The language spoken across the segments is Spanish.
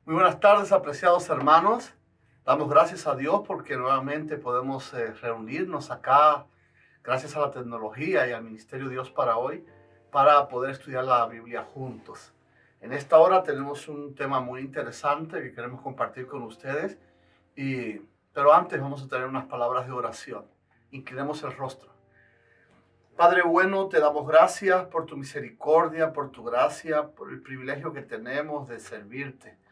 Muy buenas tardes, apreciados hermanos. Damos gracias a Dios porque nuevamente podemos reunirnos acá, gracias a la tecnología y al Ministerio Dios para hoy, para poder estudiar la Biblia juntos. En esta hora tenemos un tema muy interesante que queremos compartir con ustedes, pero antes vamos a tener unas palabras de oración. Inclinemos el rostro. Padre bueno, te damos gracias por tu misericordia, por tu gracia, por el privilegio que tenemos de servirte.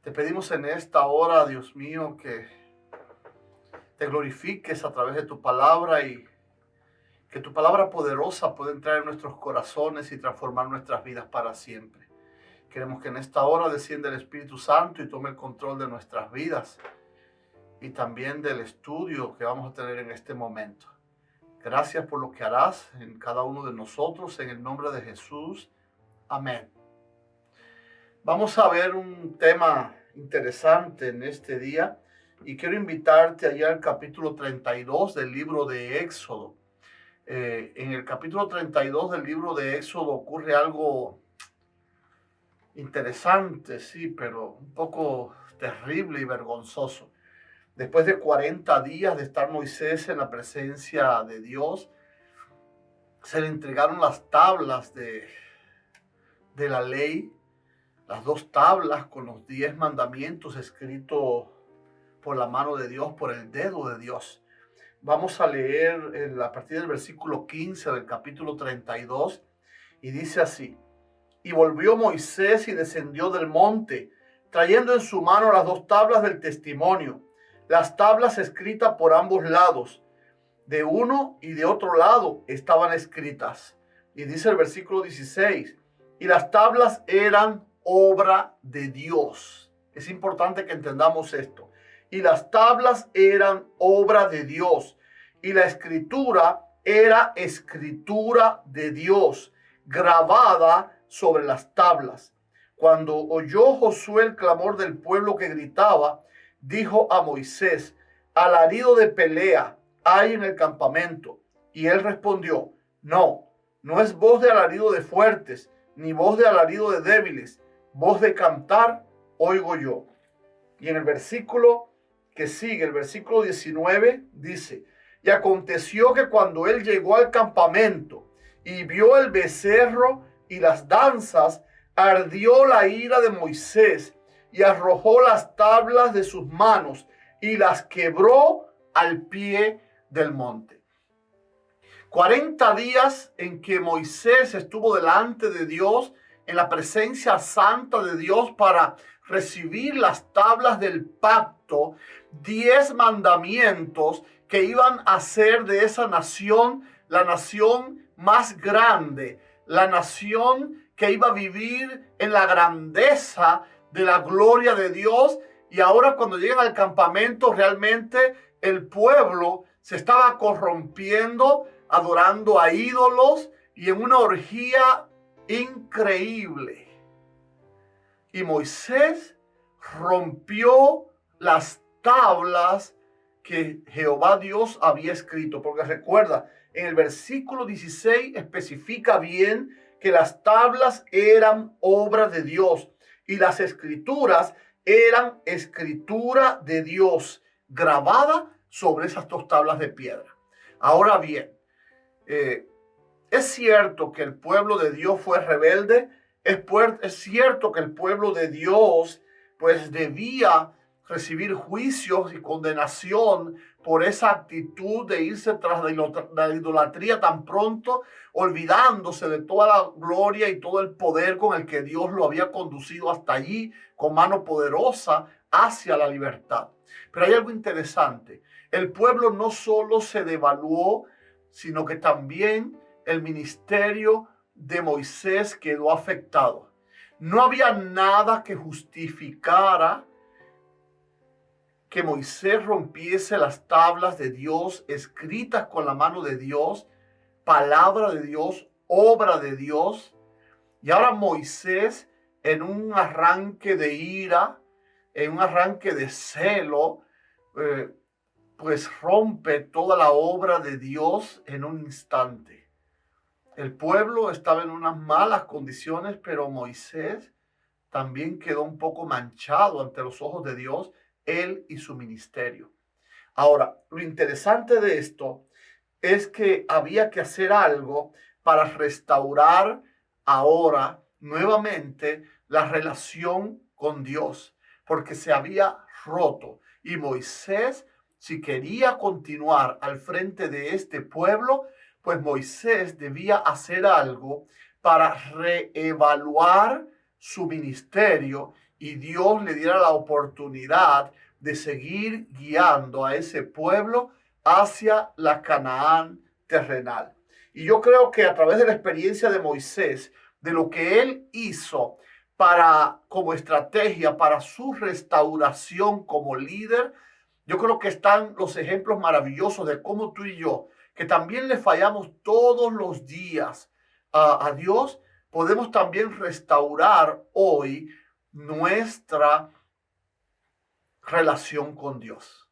Te pedimos en esta hora, Dios mío, que te glorifiques a través de tu palabra y que tu palabra poderosa pueda entrar en nuestros corazones y transformar nuestras vidas para siempre. Queremos que en esta hora descienda el Espíritu Santo y tome el control de nuestras vidas y también del estudio que vamos a tener en este momento. Gracias por lo que harás en cada uno de nosotros, en el nombre de Jesús. Amén. Vamos a ver un tema interesante en este día y quiero invitarte allá al capítulo 32 del libro de Éxodo. En el capítulo 32 del libro de Éxodo ocurre algo interesante, sí, pero un poco terrible y vergonzoso. Después de 40 días de estar Moisés en la presencia de Dios, se le entregaron las tablas de la ley, las 2 tablas con los 10 mandamientos escritos por la mano de Dios, por el dedo de Dios. Vamos a leer a partir del versículo 15 del capítulo 32 y dice así: Y volvió Moisés y descendió del monte, trayendo en su mano las 2 tablas del testimonio, las tablas escritas por ambos lados, de uno y de otro lado estaban escritas. Y dice el versículo 16, y las tablas eran obra de Dios. Es importante que entendamos esto. Y las tablas eran obra de Dios. Y la escritura era escritura de Dios, grabada sobre las tablas. Cuando oyó Josué el clamor del pueblo que gritaba, dijo a Moisés: alarido de pelea hay en el campamento. Y él respondió: no, no es voz de alarido de fuertes, ni voz de alarido de débiles, voz de cantar oigo yo. Y en el versículo que sigue, el versículo 19, dice: y aconteció que cuando él llegó al campamento y vio el becerro y las danzas, ardió la ira de Moisés y arrojó las tablas de sus manos y las quebró al pie del monte. 40 días en que Moisés estuvo delante de Dios, en la presencia santa de Dios, para recibir las tablas del pacto, 10 mandamientos que iban a hacer de esa nación la nación más grande, la nación que iba a vivir en la grandeza de la gloria de Dios. Y ahora, cuando llegan al campamento, realmente el pueblo se estaba corrompiendo, adorando a ídolos y en una orgía increíble. Y Moisés rompió las tablas que Jehová Dios había escrito, porque recuerda, en el versículo 16 especifica bien que las tablas eran obra de Dios y las escrituras eran escritura de Dios, grabada sobre esas 2 tablas de piedra. Ahora bien, es cierto que el pueblo de Dios fue rebelde, es cierto que el pueblo de Dios pues debía recibir juicios y condenación por esa actitud de irse tras la idolatría tan pronto, olvidándose de toda la gloria y todo el poder con el que Dios lo había conducido hasta allí, con mano poderosa hacia la libertad. Pero hay algo interesante: el pueblo no solo se devaluó, sino que también el ministerio de Moisés quedó afectado. No había nada que justificara que Moisés rompiese las tablas de Dios, escritas con la mano de Dios, palabra de Dios, obra de Dios. Y ahora Moisés, en un arranque de ira, en un arranque de celo, pues rompe toda la obra de Dios en un instante. El pueblo estaba en unas malas condiciones, pero Moisés también quedó un poco manchado ante los ojos de Dios, él y su ministerio. Ahora, lo interesante de esto es que había que hacer algo para restaurar ahora nuevamente la relación con Dios, porque se había roto. Y Moisés, si quería continuar al frente de este pueblo, pues Moisés debía hacer algo para reevaluar su ministerio y Dios le diera la oportunidad de seguir guiando a ese pueblo hacia la Canaán terrenal. Y yo creo que a través de la experiencia de Moisés, de lo que él hizo como estrategia para su restauración como líder, yo creo que están los ejemplos maravillosos de cómo tú y yo, que también le fallamos todos los días a Dios, podemos también restaurar hoy nuestra relación con Dios.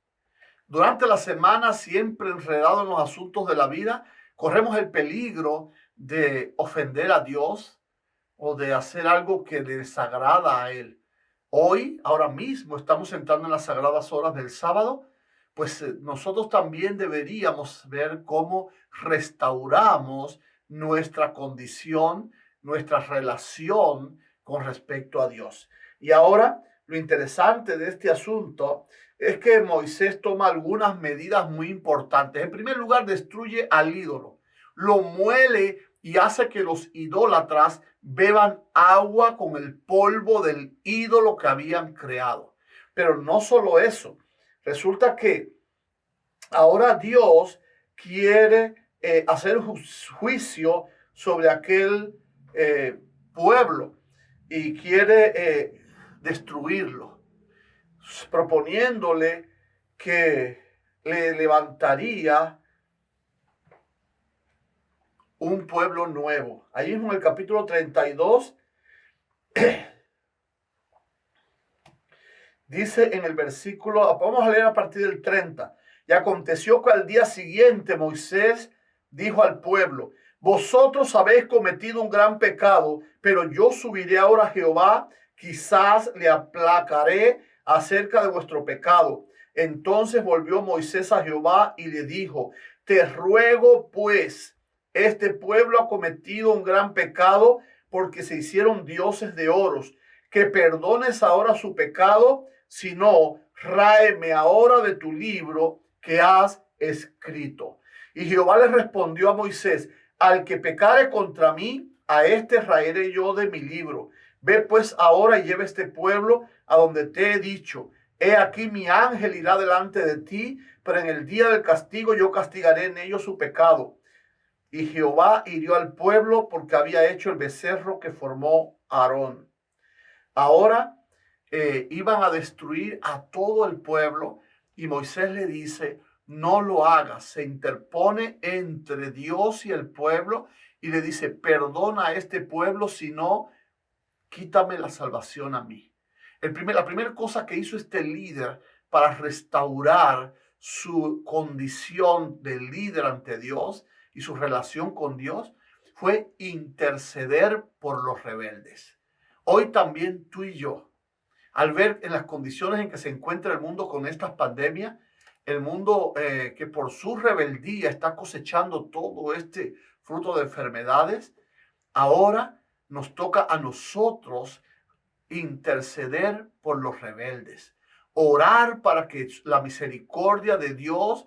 Durante la semana, siempre enredados en los asuntos de la vida, corremos el peligro de ofender a Dios o de hacer algo que le desagrada a Él. Hoy, ahora mismo, estamos entrando en las sagradas horas del sábado, pues nosotros también deberíamos ver cómo restauramos nuestra condición, nuestra relación con respecto a Dios. Y ahora, lo interesante de este asunto es que Moisés toma algunas medidas muy importantes. En primer lugar, destruye al ídolo, lo muele y hace que los idólatras beban agua con el polvo del ídolo que habían creado. Pero no solo eso, resulta que ahora Dios quiere hacer juicio sobre aquel pueblo y quiere destruirlo, proponiéndole que le levantaría un pueblo nuevo. Ahí mismo en el capítulo 32, dice en el versículo, vamos a leer a partir del 30. Y aconteció que al día siguiente Moisés dijo al pueblo: vosotros habéis cometido un gran pecado, pero yo subiré ahora a Jehová, quizás le aplacaré acerca de vuestro pecado. Entonces volvió Moisés a Jehová y le dijo: te ruego pues, este pueblo ha cometido un gran pecado porque se hicieron dioses de oros, que perdones ahora su pecado, si no, ráeme ahora de tu libro que has escrito. Y Jehová le respondió a Moisés: al que pecare contra mí, a este raeré yo de mi libro. Ve pues ahora y lleva este pueblo a donde te he dicho. He aquí mi ángel irá delante de ti, pero en el día del castigo yo castigaré en ellos su pecado. Y Jehová hirió al pueblo porque había hecho el becerro que formó Aarón. Ahora iban a destruir a todo el pueblo y Moisés le dice: no lo hagas. Se interpone entre Dios y el pueblo y le dice: perdona a este pueblo, si no, quítame la salvación a mí. La primera cosa que hizo este líder para restaurar su condición de líder ante Dios y su relación con Dios fue interceder por los rebeldes. Hoy también tú y yo, al ver en las condiciones en que se encuentra el mundo con estas pandemias, el mundo que por su rebeldía está cosechando todo este fruto de enfermedades, ahora nos toca a nosotros interceder por los rebeldes, orar para que la misericordia de Dios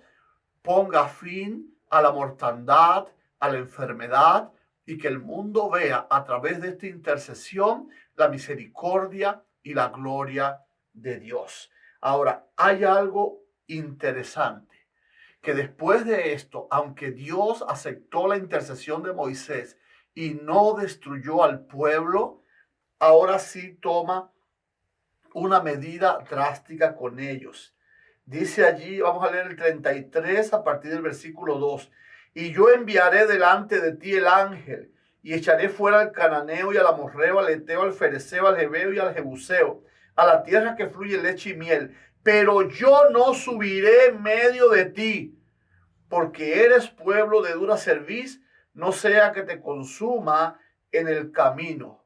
ponga fin a la mortandad, a la enfermedad, y que el mundo vea a través de esta intercesión la misericordia y la gloria de Dios. Ahora, hay algo interesante, que después de esto, aunque Dios aceptó la intercesión de Moisés y no destruyó al pueblo, ahora sí toma una medida drástica con ellos. Dice allí, vamos a leer el 33 a partir del versículo 2. Y yo enviaré delante de ti el ángel, y echaré fuera al cananeo y al amorreo, al eteo, al fereceo, al jebeo y al jebuseo, a la tierra que fluye leche y miel. Pero yo no subiré en medio de ti, porque eres pueblo de dura cerviz, no sea que te consuma en el camino.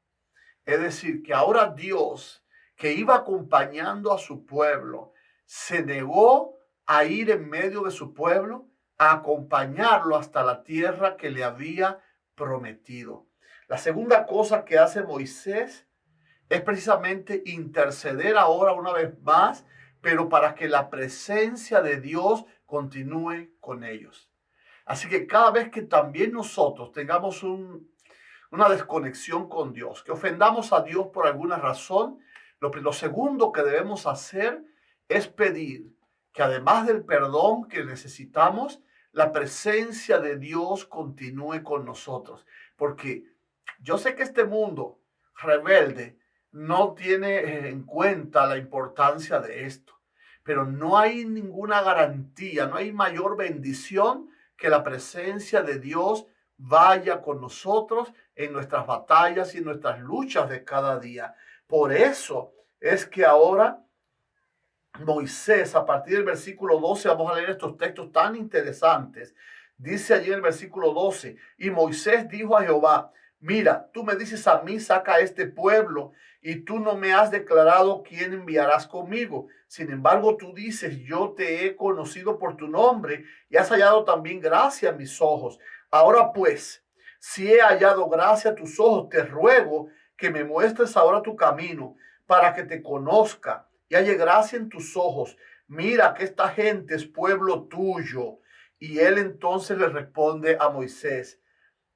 Es decir, que ahora Dios, que iba acompañando a su pueblo, se negó a ir en medio de su pueblo, a acompañarlo hasta la tierra que le había prometido. La segunda cosa que hace Moisés es precisamente interceder ahora una vez más, pero para que la presencia de Dios continúe con ellos. Así que cada vez que también nosotros tengamos una desconexión con Dios, que ofendamos a Dios por alguna razón, lo segundo que debemos hacer es pedir que además del perdón que necesitamos, la presencia de Dios continúe con nosotros. Porque yo sé que este mundo rebelde no tiene en cuenta la importancia de esto, pero no hay ninguna garantía, no hay mayor bendición que la presencia de Dios vaya con nosotros en nuestras batallas y en nuestras luchas de cada día. Por eso es que ahora Moisés, a partir del versículo 12, vamos a leer estos textos tan interesantes. Dice allí en el versículo 12, y Moisés dijo a Jehová, mira, tú me dices a mí, saca a este pueblo, y tú no me has declarado quién enviarás conmigo. Sin embargo, tú dices, yo te he conocido por tu nombre, y has hallado también gracia a mis ojos. Ahora pues, si he hallado gracia a tus ojos, te ruego que me muestres ahora tu camino, para que te conozca y halle gracia en tus ojos. Mira que esta gente es pueblo tuyo. Y él entonces le responde a Moisés,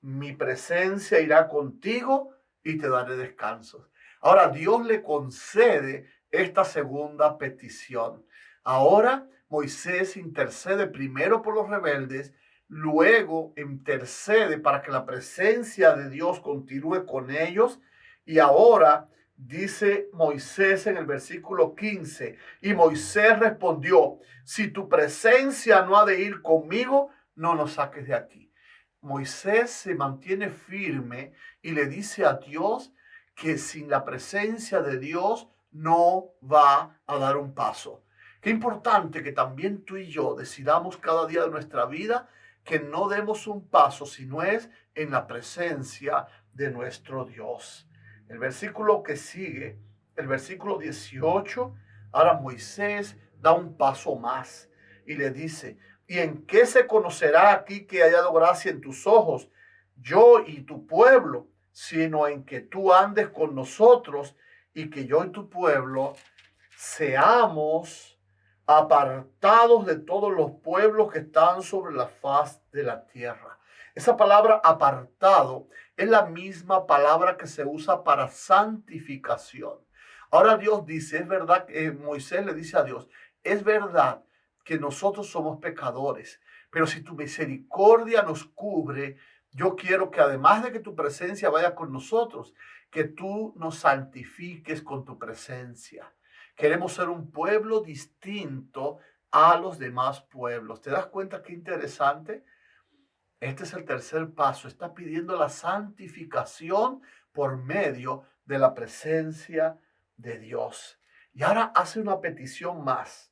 mi presencia irá contigo y te daré descanso. Ahora Dios le concede esta segunda petición. Ahora Moisés intercede primero por los rebeldes, luego intercede para que la presencia de Dios continúe con ellos, y ahora dice Moisés en el versículo 15, y Moisés respondió, si tu presencia no ha de ir conmigo, no nos saques de aquí. Moisés se mantiene firme y le dice a Dios que sin la presencia de Dios no va a dar un paso. Qué importante que también tú y yo decidamos cada día de nuestra vida que no demos un paso si no es en la presencia de nuestro Dios. El versículo que sigue, el versículo 18, ahora Moisés da un paso más y le dice, ¿y en qué se conocerá aquí que haya hallado gracia en tus ojos, yo y tu pueblo, sino en que tú andes con nosotros y que yo y tu pueblo seamos apartados de todos los pueblos que están sobre la faz de la tierra? Esa palabra apartado es la misma palabra que se usa para santificación. Ahora Dios dice, es verdad, Moisés le dice a Dios, es verdad que nosotros somos pecadores, pero si tu misericordia nos cubre, yo quiero que además de que tu presencia vaya con nosotros, que tú nos santifiques con tu presencia. Queremos ser un pueblo distinto a los demás pueblos. ¿Te das cuenta qué interesante? Este es el tercer paso. Está pidiendo la santificación por medio de la presencia de Dios. Y ahora hace una petición más.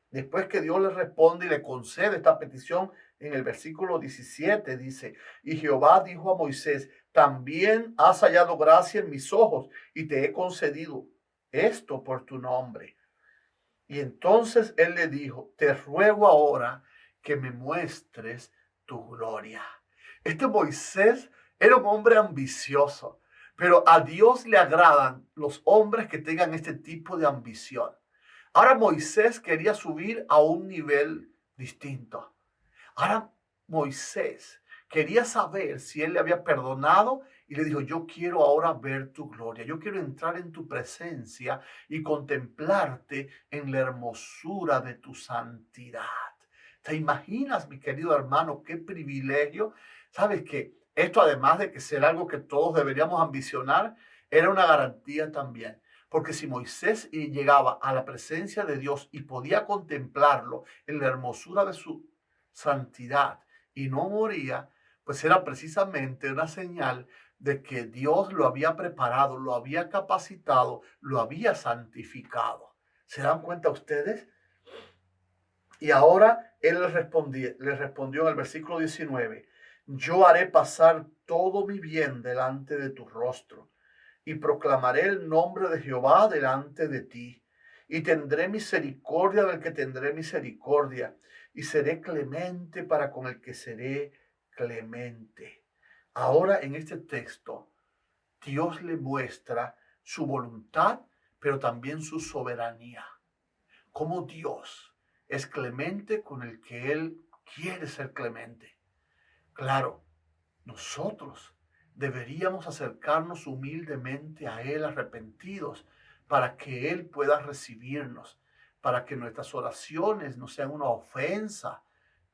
Después que Dios le responde y le concede esta petición, en el versículo 17 dice, y Jehová dijo a Moisés, también has hallado gracia en mis ojos y te he concedido esto por tu nombre. Y entonces él le dijo, te ruego ahora que me muestres tu gloria. Este Moisés era un hombre ambicioso, pero a Dios le agradan los hombres que tengan este tipo de ambición. Ahora Moisés quería subir a un nivel distinto. Ahora Moisés quería saber si él le había perdonado y le dijo, yo quiero ahora ver tu gloria, yo quiero entrar en tu presencia y contemplarte en la hermosura de tu santidad. ¿Te imaginas, mi querido hermano, qué privilegio? ¿Sabes que esto, además de que ser algo que todos deberíamos ambicionar, era una garantía también? Porque si Moisés llegaba a la presencia de Dios y podía contemplarlo en la hermosura de su santidad y no moría, pues era precisamente una señal de que Dios lo había preparado, lo había capacitado, lo había santificado. ¿Se dan cuenta ustedes? Y ahora él le respondió en el versículo 19, yo haré pasar todo mi bien delante de tu rostro y proclamaré el nombre de Jehová delante de ti. Y tendré misericordia del que tendré misericordia, y seré clemente para con el que seré clemente. Ahora en este texto, Dios le muestra su voluntad, pero también su soberanía. Como Dios es clemente con el que Él quiere ser clemente. Claro, nosotros deberíamos acercarnos humildemente a Él arrepentidos para que Él pueda recibirnos, para que nuestras oraciones no sean una ofensa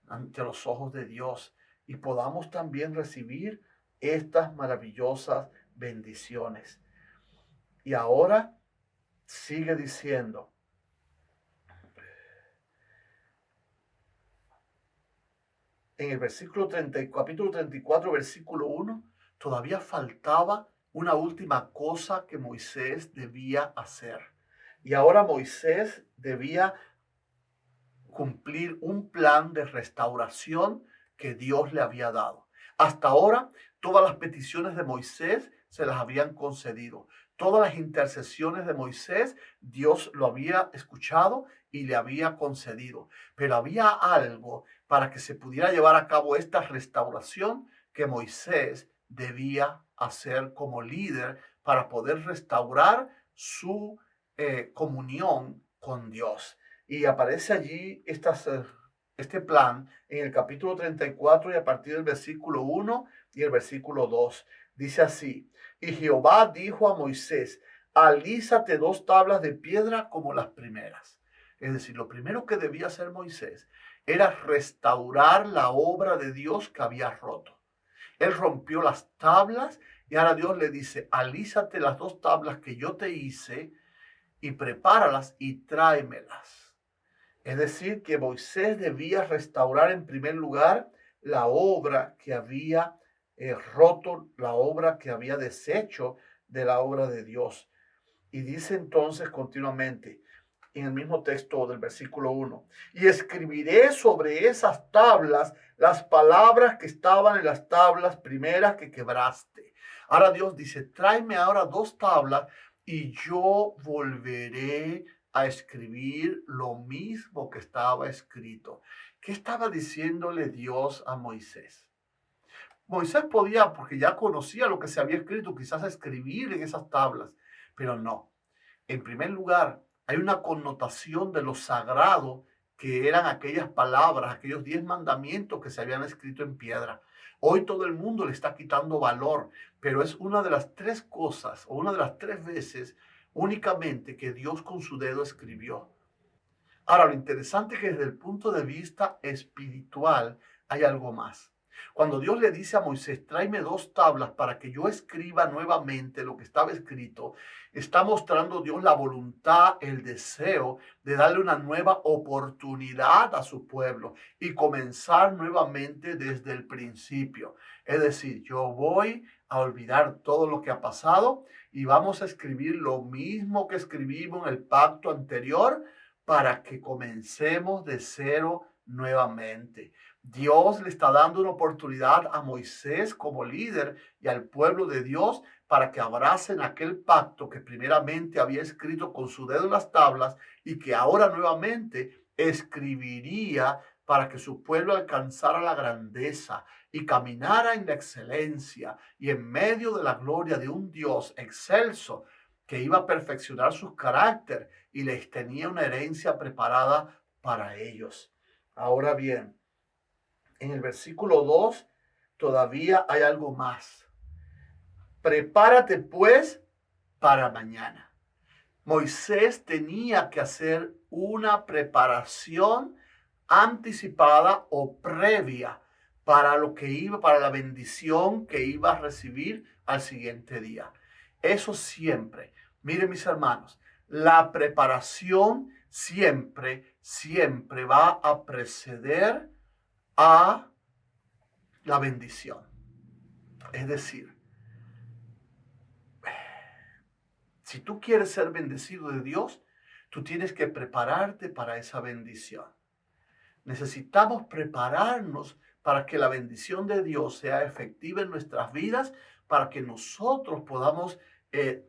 ante los ojos de Dios y podamos también recibir estas maravillosas bendiciones. Y ahora sigue diciendo, en el capítulo 34, versículo 1, todavía faltaba una última cosa que Moisés debía hacer. Y ahora Moisés debía cumplir un plan de restauración que Dios le había dado. Hasta ahora, todas las peticiones de Moisés se las habían concedido. Todas las intercesiones de Moisés, Dios lo había escuchado y le había concedido. Pero había algo para que se pudiera llevar a cabo esta restauración que Moisés debía hacer como líder para poder restaurar su comunión con Dios. Y aparece allí este plan en el capítulo 34 y a partir del versículo 1 y el versículo 2. Dice así, y Jehová dijo a Moisés, alízate 2 tablas de piedra como las primeras. Es decir, lo primero que debía hacer Moisés era restaurar la obra de Dios que había roto. Él rompió las tablas y ahora Dios le dice, alízate las 2 tablas que yo te hice y prepáralas y tráemelas. Es decir, que Moisés debía restaurar en primer lugar la obra que había roto, la obra que había deshecho de la obra de Dios. Y dice entonces continuamente, en el mismo texto del versículo 1, y escribiré sobre esas tablas las palabras que estaban en las tablas primeras que quebraste. Ahora Dios dice, tráeme ahora 2 tablas y yo volveré a escribir lo mismo que estaba escrito. ¿Qué estaba diciéndole Dios a Moisés? Moisés podía, porque ya conocía lo que se había escrito, quizás escribir en esas tablas, pero no. En primer lugar, hay una connotación de lo sagrado que eran aquellas palabras, aquellos 10 mandamientos que se habían escrito en piedra. Hoy todo el mundo le está quitando valor, pero es una de las 3 cosas o una de las 3 veces únicamente que Dios con su dedo escribió. Ahora, lo interesante es que desde el punto de vista espiritual hay algo más. Cuando Dios le dice a Moisés, tráeme 2 tablas para que yo escriba nuevamente lo que estaba escrito, está mostrando Dios la voluntad, el deseo de darle una nueva oportunidad a su pueblo y comenzar nuevamente desde el principio. Es decir, yo voy a olvidar todo lo que ha pasado y vamos a escribir lo mismo que escribimos en el pacto anterior, para que comencemos de cero nuevamente. Dios le está dando una oportunidad a Moisés como líder y al pueblo de Dios para que abracen aquel pacto que primeramente había escrito con su dedo en las tablas y que ahora nuevamente escribiría para que su pueblo alcanzara la grandeza y caminara en la excelencia y en medio de la gloria de un Dios excelso que iba a perfeccionar su carácter y les tenía una herencia preparada para ellos. Ahora bien, en el versículo 2 todavía hay algo más. Prepárate pues para mañana. Moisés tenía que hacer una preparación anticipada o previa para lo que iba, para la bendición que iba a recibir al siguiente día. Eso siempre, miren mis hermanos, la preparación siempre va a preceder a la bendición. Es decir, si tú quieres ser bendecido de Dios, tú tienes que prepararte para esa bendición. Necesitamos prepararnos para que la bendición de Dios sea efectiva en nuestras vidas, para que nosotros podamos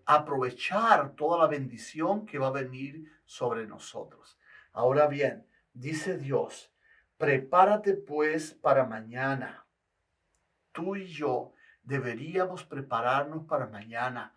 aprovechar toda la bendición que va a venir sobre nosotros. Ahora bien, dice Dios, prepárate pues para mañana. Tú y yo deberíamos prepararnos para mañana.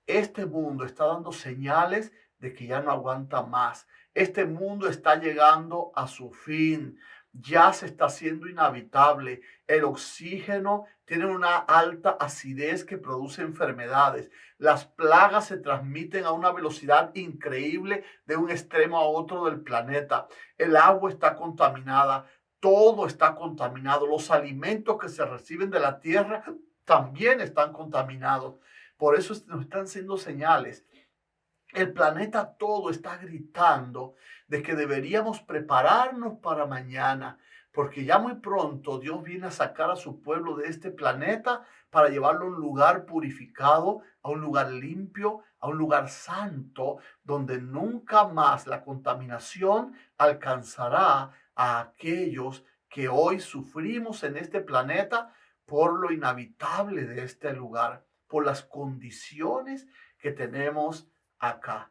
Este mundo está dando señales de que ya no aguanta más. Este mundo está llegando a su fin. Ya se está haciendo inhabitable. El oxígeno tiene una alta acidez que produce enfermedades. Las plagas se transmiten a una velocidad increíble de un extremo a otro del planeta. El agua está contaminada. Todo está contaminado. Los alimentos que se reciben de la tierra también están contaminados. Por eso nos están haciendo señales. El planeta todo está gritando de que deberíamos prepararnos para mañana, porque ya muy pronto Dios viene a sacar a su pueblo de este planeta para llevarlo a un lugar purificado, a un lugar limpio, a un lugar santo, donde nunca más la contaminación alcanzará a aquellos que hoy sufrimos en este planeta por lo inhabitable de este lugar, por las condiciones que tenemos acá.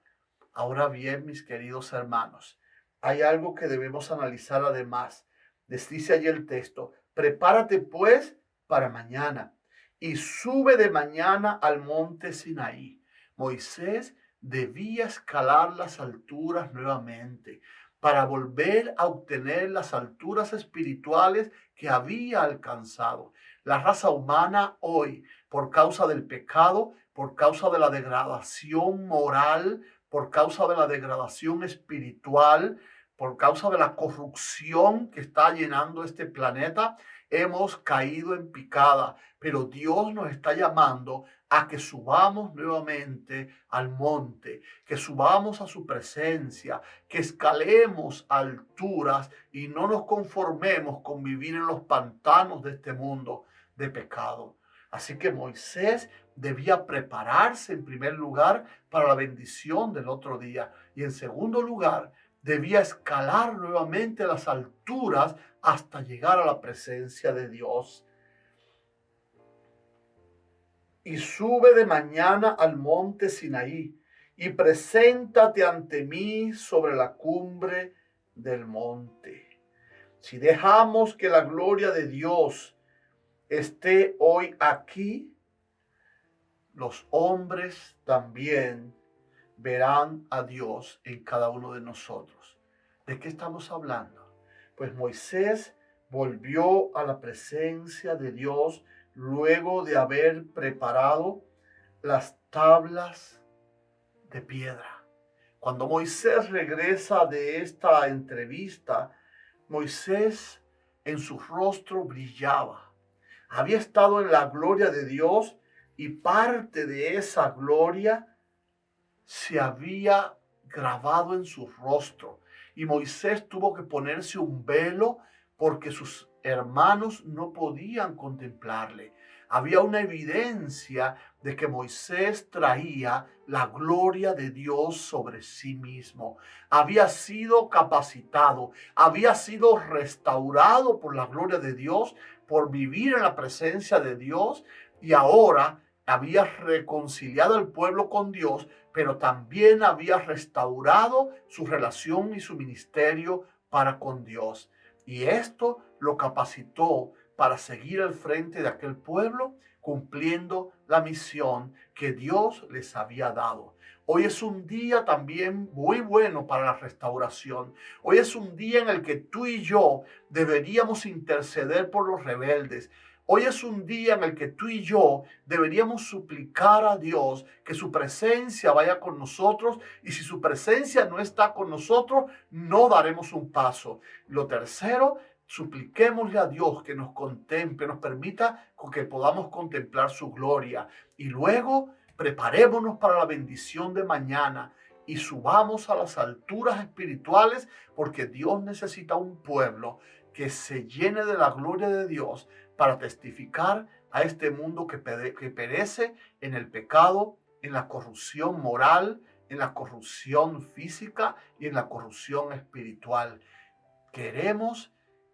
Ahora bien, mis queridos hermanos, hay algo que debemos analizar además. Les dice allí el texto, prepárate pues para mañana y sube de mañana al monte Sinaí. Moisés debía escalar las alturas nuevamente para volver a obtener las alturas espirituales que había alcanzado. La raza humana hoy, por causa del pecado, por causa de la degradación moral, por causa de la degradación espiritual, por causa de la corrupción que está llenando este planeta, hemos caído en picada. Pero Dios nos está llamando a que subamos nuevamente al monte, que subamos a su presencia, que escalemos alturas y no nos conformemos con vivir en los pantanos de este mundo de pecado. Así que Moisés debía prepararse en primer lugar para la bendición del otro día y en segundo lugar debía escalar nuevamente las alturas hasta llegar a la presencia de Dios. Y sube de mañana al monte Sinaí y preséntate ante mí sobre la cumbre del monte. Si dejamos que la gloria de Dios esté hoy aquí, los hombres también verán a Dios en cada uno de nosotros. ¿De qué estamos hablando? Pues Moisés volvió a la presencia de Dios luego de haber preparado las tablas de piedra. Cuando Moisés regresa de esta entrevista, Moisés en su rostro brillaba. Había estado en la gloria de Dios y parte de esa gloria se había grabado en su rostro. Y Moisés tuvo que ponerse un velo porque sus hermanos no podían contemplarle. Había una evidencia de que Moisés traía la gloria de Dios sobre sí mismo. Había sido capacitado, había sido restaurado por la gloria de Dios, por vivir en la presencia de Dios, y ahora había reconciliado al pueblo con Dios, pero también había restaurado su relación y su ministerio para con Dios. Y esto lo capacitó para seguir al frente de aquel pueblo, cumpliendo la misión que Dios les había dado. Hoy es un día también muy bueno para la restauración. Hoy es un día en el que tú y yo deberíamos interceder por los rebeldes. Hoy es un día en el que tú y yo deberíamos suplicar a Dios que su presencia vaya con nosotros, y si su presencia no está con nosotros, no daremos un paso. Lo tercero, supliquémosle a Dios que nos contemple, nos permita que podamos contemplar su gloria. Y luego preparémonos para la bendición de mañana y subamos a las alturas espirituales, porque Dios necesita un pueblo que se llene de la gloria de Dios para testificar a este mundo que perece en el pecado, en la corrupción moral, en la corrupción física y en la corrupción espiritual. Queremos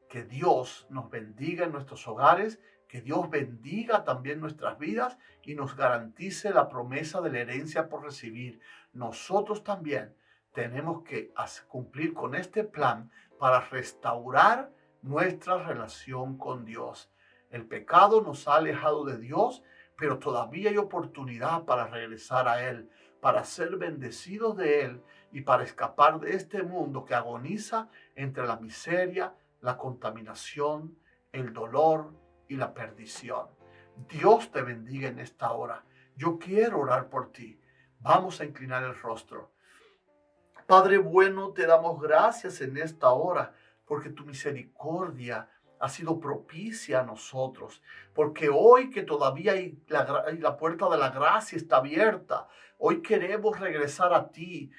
que Dios nos bendiga en nuestros hogares, Que Dios bendiga también nuestras vidas y nos garantice la promesa de la herencia por recibir. Nosotros también tenemos que cumplir con este plan para restaurar nuestra relación con Dios. El pecado nos ha alejado de Dios, pero todavía hay oportunidad para regresar a Él, para ser bendecidos de Él y para escapar de este mundo que agoniza entre la miseria, la contaminación, el dolor y la perdición. Dios te bendiga en esta hora. Yo quiero orar por ti. Vamos a inclinar el rostro. Padre bueno, te damos gracias en esta hora porque tu misericordia ha sido propicia a nosotros, porque hoy que todavía hay la puerta de la gracia está abierta, hoy queremos regresar a ti,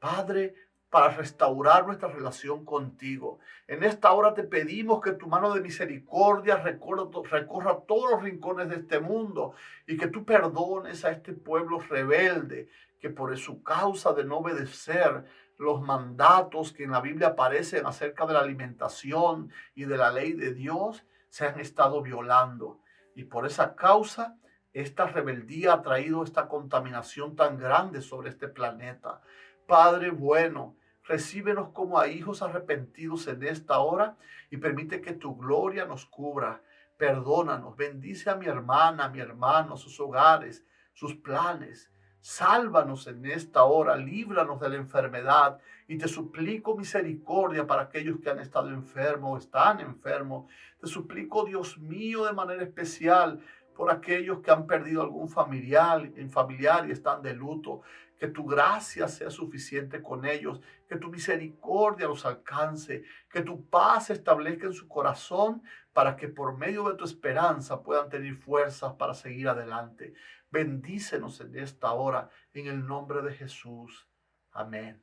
Padre, para restaurar nuestra relación contigo. En esta hora te pedimos que tu mano de misericordia recorra todos los rincones de este mundo y que tú perdones a este pueblo rebelde que por su causa de no obedecer los mandatos que en la Biblia aparecen acerca de la alimentación y de la ley de Dios, se han estado violando. Y por esa causa, esta rebeldía ha traído esta contaminación tan grande sobre este planeta. Padre bueno, recíbenos como a hijos arrepentidos en esta hora y permite que tu gloria nos cubra. Perdónanos, bendice a mi hermana, a mi hermano, sus hogares, sus planes. Sálvanos en esta hora, líbranos de la enfermedad y te suplico misericordia para aquellos que han estado enfermos o están enfermos. Te suplico, Dios mío, de manera especial por aquellos que han perdido algún familiar y están de luto. Que tu gracia sea suficiente con ellos, que tu misericordia los alcance, que tu paz se establezca en su corazón para que por medio de tu esperanza puedan tener fuerzas para seguir adelante. Bendícenos en esta hora, en el nombre de Jesús. Amén.